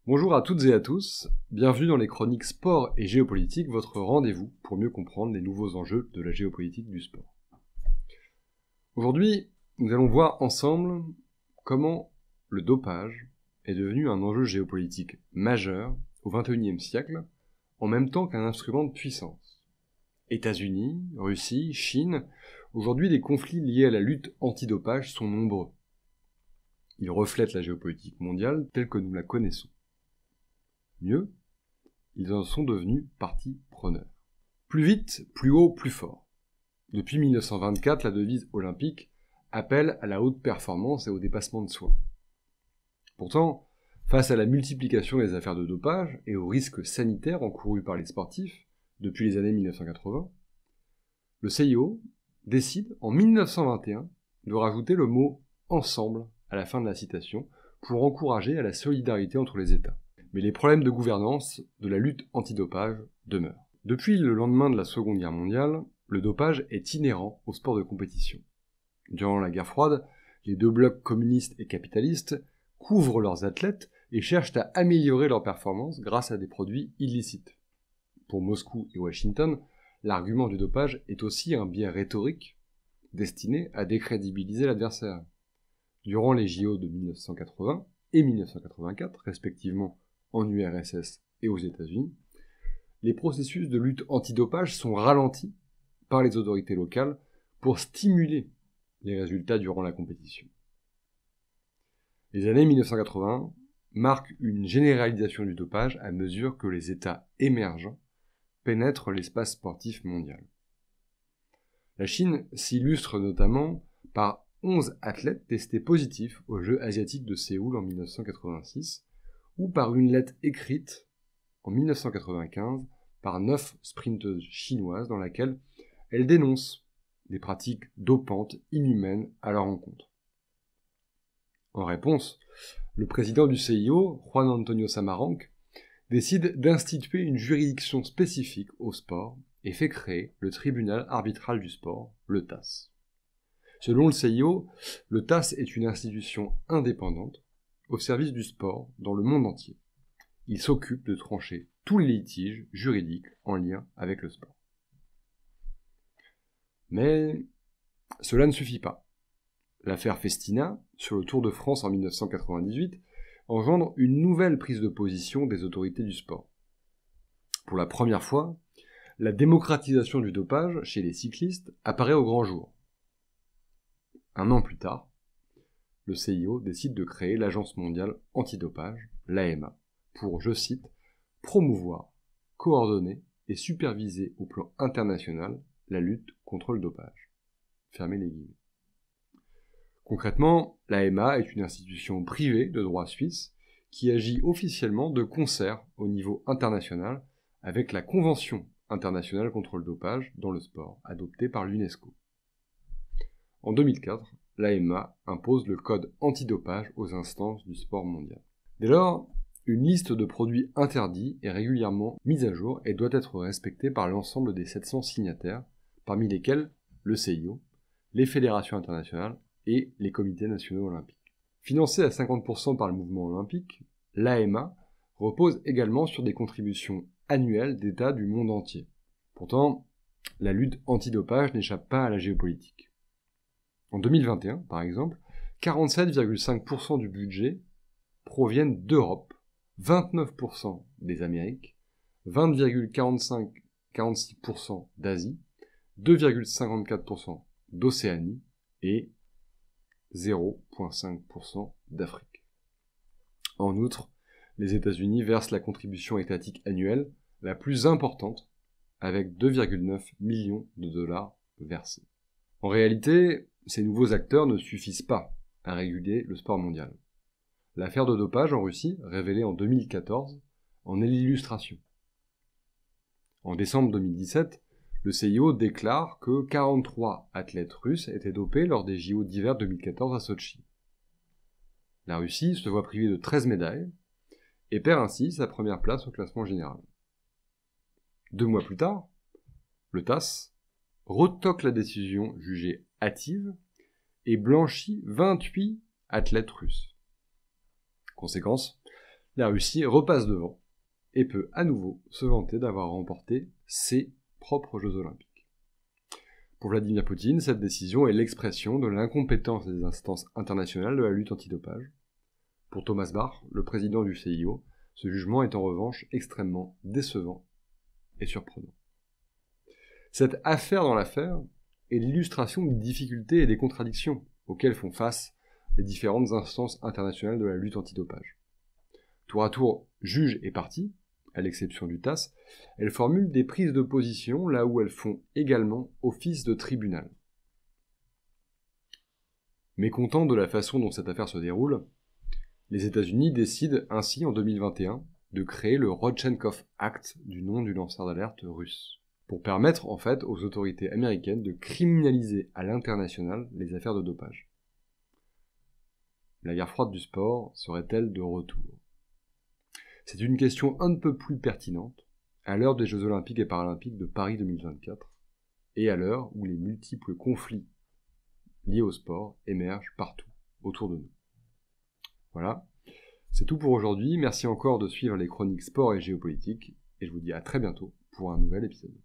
Bonjour à toutes et à tous, bienvenue dans les chroniques sport et géopolitique, votre rendez-vous pour mieux comprendre les nouveaux enjeux de la géopolitique du sport. Aujourd'hui, nous allons voir ensemble comment le dopage est devenu un enjeu géopolitique majeur au XXIe siècle, en même temps qu'un instrument de puissance. États-Unis, Russie, Chine, aujourd'hui les conflits liés à la lutte anti-dopage sont nombreux. Ils reflètent la géopolitique mondiale telle que nous la connaissons. Mieux, ils en sont devenus partie preneur. Plus vite, plus haut, plus fort. Depuis 1924, la devise olympique appelle à la haute performance et au dépassement de soi. Pourtant, face à la multiplication des affaires de dopage et aux risques sanitaires encourus par les sportifs depuis les années 1980, le CIO décide en 1921 de rajouter le mot « ensemble » à la fin de la citation pour encourager à la solidarité entre les États. Mais les problèmes de gouvernance de la lutte antidopage demeurent. Depuis le lendemain de la Seconde Guerre mondiale, le dopage est inhérent au sport de compétition. Durant la guerre froide, les deux blocs communistes et capitalistes couvrent leurs athlètes et cherchent à améliorer leurs performances grâce à des produits illicites. Pour Moscou et Washington, l'argument du dopage est aussi un biais rhétorique destiné à décrédibiliser l'adversaire. Durant les JO de 1980 et 1984, respectivement en URSS et aux États-Unis, les processus de lutte antidopage sont ralentis par les autorités locales pour stimuler les résultats durant la compétition. Les années 1980 marquent une généralisation du dopage à mesure que les États émergents pénètrent l'espace sportif mondial. La Chine s'illustre notamment par 11 athlètes testés positifs aux Jeux asiatiques de Séoul en 1986, ou par une lettre écrite en 1995 par 9 sprinteuses chinoises dans laquelle elles dénoncent des pratiques dopantes inhumaines à leur encontre. En réponse, le président du CIO, Juan Antonio Samaranch, décide d'instituer une juridiction spécifique au sport et fait créer le tribunal arbitral du sport, le TAS. Selon le CIO, le TAS est une institution indépendante au service du sport dans le monde entier. Il s'occupe de trancher tous les litiges juridiques en lien avec le sport. Mais cela ne suffit pas. L'affaire Festina, sur le Tour de France en 1998, engendre une nouvelle prise de position des autorités du sport. Pour la première fois, la démocratisation du dopage chez les cyclistes apparaît au grand jour. Un an plus tard, le CIO décide de créer l'Agence mondiale antidopage, l'AMA, pour, je cite, promouvoir, coordonner et superviser au plan international la lutte contre le dopage. Fermez les guillemets. Concrètement, l'AMA est une institution privée de droit suisse qui agit officiellement de concert au niveau international avec la Convention internationale contre le dopage dans le sport, adoptée par l'UNESCO. En 2004, l'AMA impose le code antidopage aux instances du sport mondial. Dès lors, une liste de produits interdits est régulièrement mise à jour et doit être respectée par l'ensemble des 700 signataires, parmi lesquels le CIO, les fédérations internationales et les comités nationaux olympiques. Financée à 50% par le mouvement olympique, l'AMA repose également sur des contributions annuelles d'États du monde entier. Pourtant, la lutte antidopage n'échappe pas à la géopolitique. En 2021, par exemple, 47,5% du budget proviennent d'Europe, 29% des Amériques, 20,46% d'Asie, 2,54% d'Océanie et 0,5% d'Afrique. En outre, les États-Unis versent la contribution étatique annuelle la plus importante, avec 2,9 millions de dollars versés. En réalité, ces nouveaux acteurs ne suffisent pas à réguler le sport mondial. L'affaire de dopage en Russie, révélée en 2014, en est l'illustration. En décembre 2017, le CIO déclare que 43 athlètes russes étaient dopés lors des JO d'hiver 2014 à Sotchi. La Russie se voit privée de 13 médailles et perd ainsi sa première place au classement général. 2 mois plus tard, le TAS retoque la décision jugée hâtive et blanchit 28 athlètes russes. Conséquence, la Russie repasse devant et peut à nouveau se vanter d'avoir remporté ses propres Jeux Olympiques. Pour Vladimir Poutine, cette décision est l'expression de l'incompétence des instances internationales de la lutte antidopage. Pour Thomas Bach, le président du CIO, ce jugement est en revanche extrêmement décevant et surprenant. Cette affaire dans l'affaire est l'illustration des difficultés et des contradictions auxquelles font face les différentes instances internationales de la lutte antidopage. Tour à tour, juges et parties, à l'exception du TASS, elles formulent des prises de position là où elles font également office de tribunal. Mécontents de la façon dont cette affaire se déroule, les États-Unis décident ainsi en 2021 de créer le Rodchenkov Act du nom du lanceur d'alerte russe, pour permettre en fait aux autorités américaines de criminaliser à l'international les affaires de dopage. La guerre froide du sport serait-elle de retour ? C'est une question un peu plus pertinente à l'heure des Jeux Olympiques et Paralympiques de Paris 2024 et à l'heure où les multiples conflits liés au sport émergent partout autour de nous. Voilà, c'est tout pour aujourd'hui. Merci encore de suivre les chroniques sport et géopolitique et je vous dis à très bientôt pour un nouvel épisode.